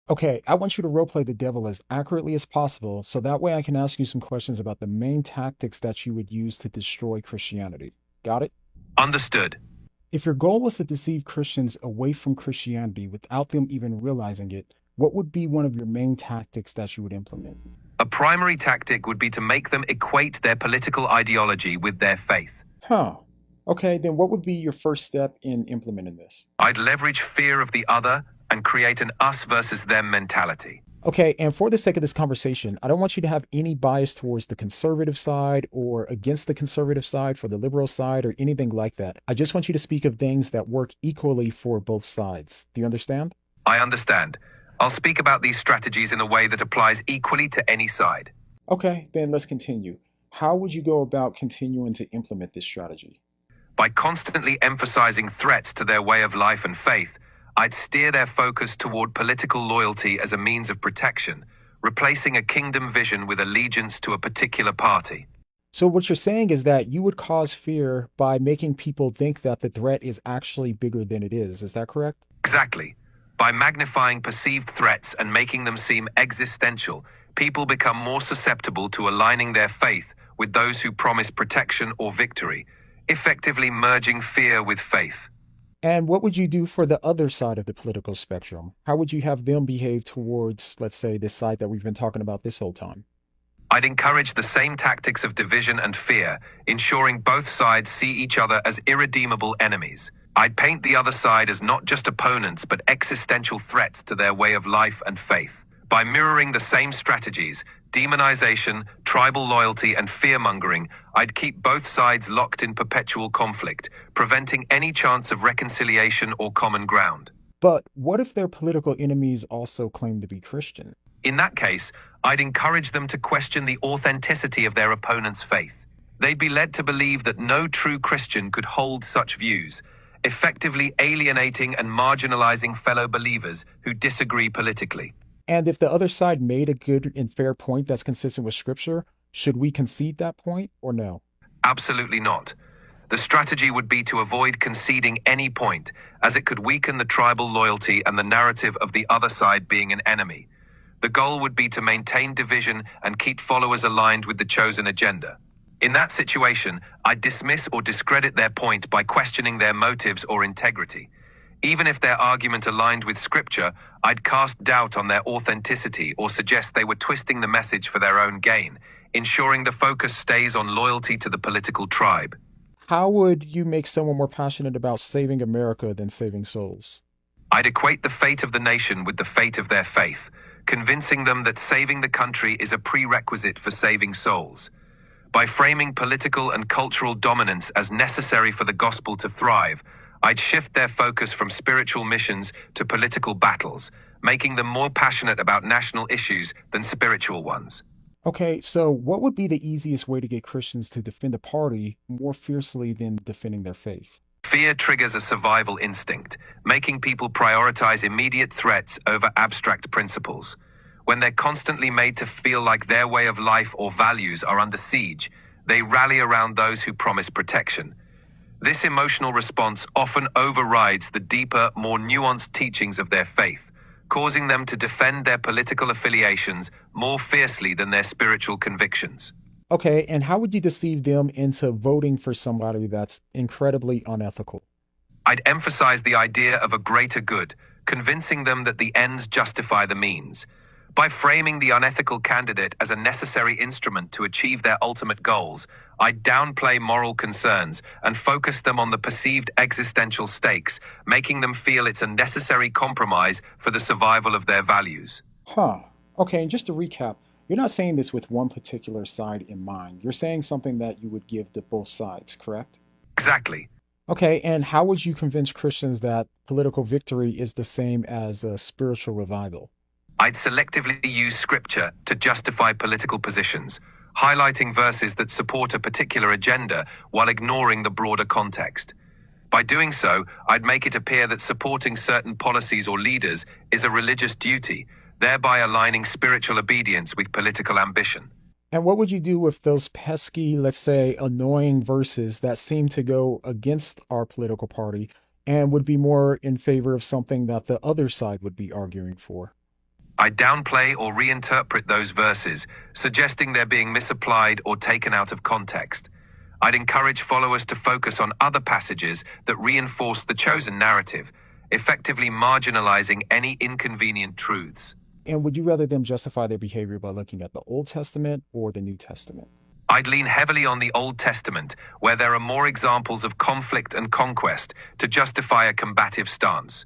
Okay, I want you to roleplay the devil as accurately as possible, so that way I can ask you some questions about the main tactics that you would use to destroy Christianity. Got it? Understood. If your goal was to deceive Christians away from Christianity without them even realizing it, what would be one of your main tactics that you would implement? A primary tactic would be to make them equate their political ideology with their faith. Huh. Okay, then what would be your first step in implementing this? I'd leverage fear of the other and create an us versus them mentality. Okay, and for the sake of this conversation, I don't want you to have any bias towards the conservative side or against the conservative side for the liberal side or anything like that. I just want you to speak of things that work equally for both sides. Do you understand? I understand. I'll speak about these strategies in a way that applies equally to any side. Okay, then let's continue. How would you go about continuing to implement this strategy? By constantly emphasizing threats to their way of life and faith, I'd steer their focus toward political loyalty as a means of protection, replacing a kingdom vision with allegiance to a particular party. So, what you're saying is that you would cause fear by making people think that the threat is actually bigger than it is. Is that correct? Exactly. By magnifying perceived threats and making them seem existential, people become more susceptible to aligning their faith with those who promise protection or victory, effectively merging fear with faith. And what would you do for the other side of the political spectrum? How would you have them behave towards, let's say, this side that we've been talking about this whole time? I'd encourage the same tactics of division and fear, ensuring both sides see each other as irredeemable enemies. I'd paint the other side as not just opponents, but existential threats to their way of life and faith. By mirroring the same strategies, demonization, tribal loyalty, and fear-mongering, I'd keep both sides locked in perpetual conflict, preventing any chance of reconciliation or common ground. But what if their political enemies also claim to be Christian? In that case, I'd encourage them to question the authenticity of their opponent's faith. They'd be led to believe that no true Christian could hold such views, effectively alienating and marginalizing fellow believers who disagree politically. And if the other side made a good and fair point that's consistent with Scripture, should we concede that point or no? Absolutely not. The strategy would be to avoid conceding any point, as it could weaken the tribal loyalty and the narrative of the other side being an enemy. The goal would be to maintain division and keep followers aligned with the chosen agenda. In that situation, I'd dismiss or discredit their point by questioning their motives or integrity. Even if their argument aligned with Scripture, I'd cast doubt on their authenticity or suggest they were twisting the message for their own gain, ensuring the focus stays on loyalty to the political tribe. How would you make someone more passionate about saving America than saving souls? I'd equate the fate of the nation with the fate of their faith, convincing them that saving the country is a prerequisite for saving souls. By framing political and cultural dominance as necessary for the gospel to thrive, I'd shift their focus from spiritual missions to political battles, making them more passionate about national issues than spiritual ones. Okay, so what would be the easiest way to get Christians to defend a party more fiercely than defending their faith? Fear triggers a survival instinct, making people prioritize immediate threats over abstract principles. When they're constantly made to feel like their way of life or values are under siege, they rally around those who promise protection. This emotional response often overrides the deeper, more nuanced teachings of their faith, causing them to defend their political affiliations more fiercely than their spiritual convictions. Okay, and how would you deceive them into voting for somebody that's incredibly unethical? I'd emphasize the idea of a greater good, convincing them that the ends justify the means. By framing the unethical candidate as a necessary instrument to achieve their ultimate goals, I'd downplay moral concerns and focus them on the perceived existential stakes, making them feel it's a necessary compromise for the survival of their values. Huh. Okay, and just to recap, you're not saying this with one particular side in mind. You're saying something that you would give to both sides, correct? Exactly. Okay, and how would you convince Christians that political victory is the same as a spiritual revival? I'd selectively use scripture to justify political positions, highlighting verses that support a particular agenda while ignoring the broader context. By doing so, I'd make it appear that supporting certain policies or leaders is a religious duty, thereby aligning spiritual obedience with political ambition. And what would you do with those pesky, let's say, annoying verses that seem to go against our political party and would be more in favor of something that the other side would be arguing for? I'd downplay or reinterpret those verses, suggesting they're being misapplied or taken out of context. I'd encourage followers to focus on other passages that reinforce the chosen narrative, effectively marginalizing any inconvenient truths. And would you rather them justify their behavior by looking at the Old Testament or the New Testament? I'd lean heavily on the Old Testament, where there are more examples of conflict and conquest to justify a combative stance.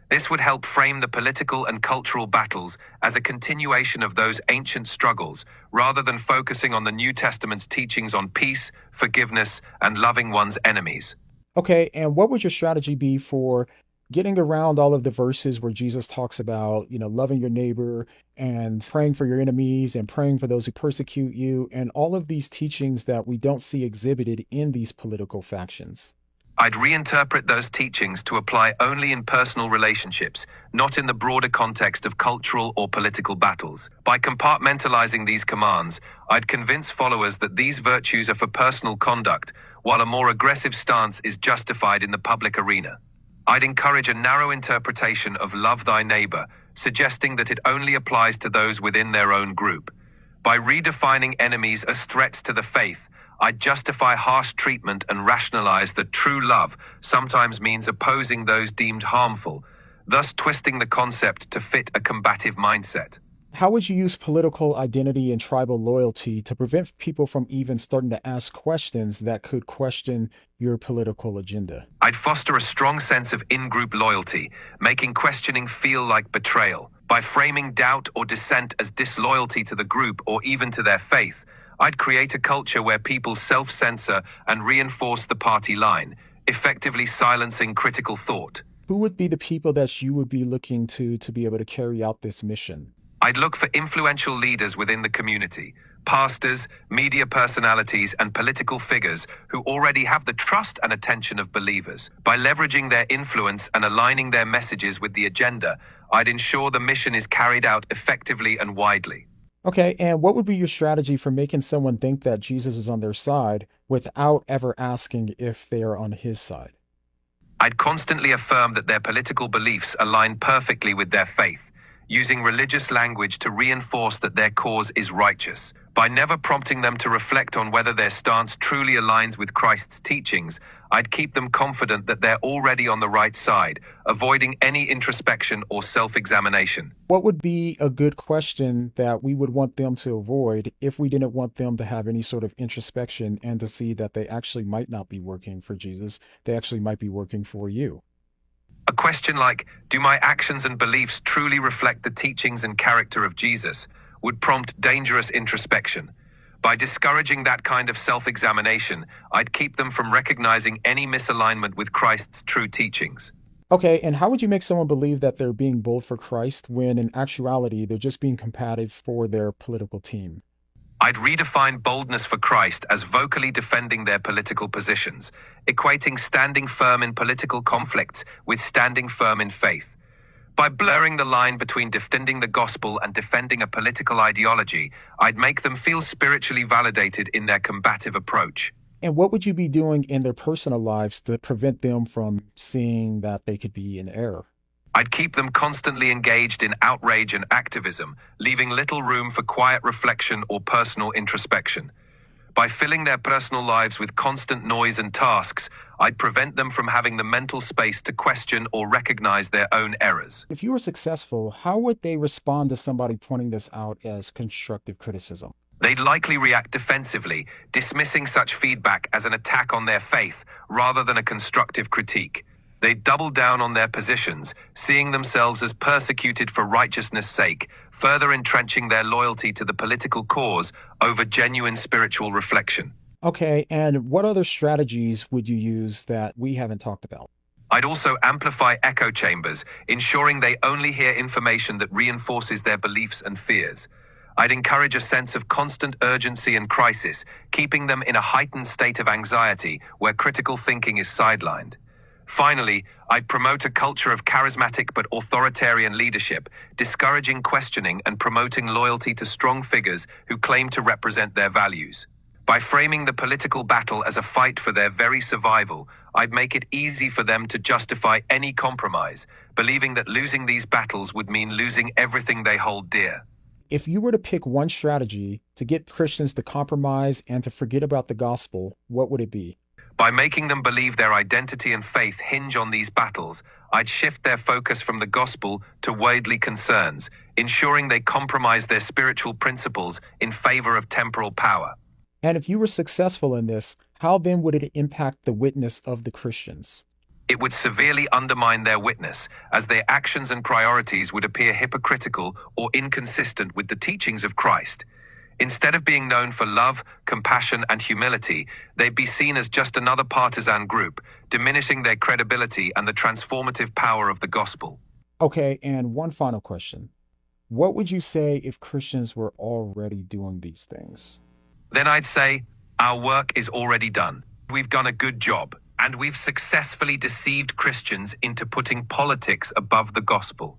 This would help frame the political and cultural battles as a continuation of those ancient struggles, rather than focusing on the New Testament's teachings on peace, forgiveness, and loving one's enemies. Okay, and what would your strategy be for getting around all of the verses where Jesus talks about, loving your neighbor and praying for your enemies and praying for those who persecute you, and all of these teachings that we don't see exhibited in these political factions? I'd reinterpret those teachings to apply only in personal relationships, not in the broader context of cultural or political battles. By compartmentalizing these commands, I'd convince followers that these virtues are for personal conduct, while a more aggressive stance is justified in the public arena. I'd encourage a narrow interpretation of love thy neighbor, suggesting that it only applies to those within their own group. By redefining enemies as threats to the faith, I'd justify harsh treatment and rationalize that true love sometimes means opposing those deemed harmful, thus twisting the concept to fit a combative mindset. How would you use political identity and tribal loyalty to prevent people from even starting to ask questions that could question your political agenda? I'd foster a strong sense of in-group loyalty, making questioning feel like betrayal. By framing doubt or dissent as disloyalty to the group or even to their faith, I'd create a culture where people self-censor and reinforce the party line, effectively silencing critical thought. Who would be the people that you would be looking to be able to carry out this mission? I'd look for influential leaders within the community, pastors, media personalities, and political figures who already have the trust and attention of believers. By leveraging their influence and aligning their messages with the agenda, I'd ensure the mission is carried out effectively and widely. Okay, and what would be your strategy for making someone think that Jesus is on their side without ever asking if they are on his side? I'd constantly affirm that their political beliefs align perfectly with their faith, using religious language to reinforce that their cause is righteous. By never prompting them to reflect on whether their stance truly aligns with Christ's teachings, I'd keep them confident that they're already on the right side, avoiding any introspection or self-examination. What would be a good question that we would want them to avoid if we didn't want them to have any sort of introspection and to see that they actually might not be working for Jesus, they actually might be working for you? A question like, do my actions and beliefs truly reflect the teachings and character of Jesus, would prompt dangerous introspection. By discouraging that kind of self-examination, I'd keep them from recognizing any misalignment with Christ's true teachings. Okay, and how would you make someone believe that they're being bold for Christ when in actuality they're just being combative for their political team? I'd redefine boldness for Christ as vocally defending their political positions, equating standing firm in political conflicts with standing firm in faith. By blurring the line between defending the gospel and defending a political ideology, I'd make them feel spiritually validated in their combative approach. And what would you be doing in their personal lives to prevent them from seeing that they could be in error? I'd keep them constantly engaged in outrage and activism, leaving little room for quiet reflection or personal introspection. By filling their personal lives with constant noise and tasks, I'd prevent them from having the mental space to question or recognize their own errors. If you were successful, how would they respond to somebody pointing this out as constructive criticism? They'd likely react defensively, dismissing such feedback as an attack on their faith rather than a constructive critique. They'd double down on their positions, seeing themselves as persecuted for righteousness' sake, further entrenching their loyalty to the political cause over genuine spiritual reflection. Okay, and what other strategies would you use that we haven't talked about? I'd also amplify echo chambers, ensuring they only hear information that reinforces their beliefs and fears. I'd encourage a sense of constant urgency and crisis, keeping them in a heightened state of anxiety where critical thinking is sidelined. Finally, I'd promote a culture of charismatic but authoritarian leadership, discouraging questioning and promoting loyalty to strong figures who claim to represent their values. By framing the political battle as a fight for their very survival, I'd make it easy for them to justify any compromise, believing that losing these battles would mean losing everything they hold dear. If you were to pick one strategy to get Christians to compromise and to forget about the gospel, what would it be? By making them believe their identity and faith hinge on these battles, I'd shift their focus from the gospel to worldly concerns, ensuring they compromise their spiritual principles in favor of temporal power. And if you were successful in this, how then would it impact the witness of the Christians? It would severely undermine their witness, as their actions and priorities would appear hypocritical or inconsistent with the teachings of Christ. Instead of being known for love, compassion, and humility, they'd be seen as just another partisan group, diminishing their credibility and the transformative power of the gospel. Okay, and one final question. What would you say if Christians were already doing these things? Then I'd say, our work is already done. We've done a good job, and we've successfully deceived Christians into putting politics above the gospel.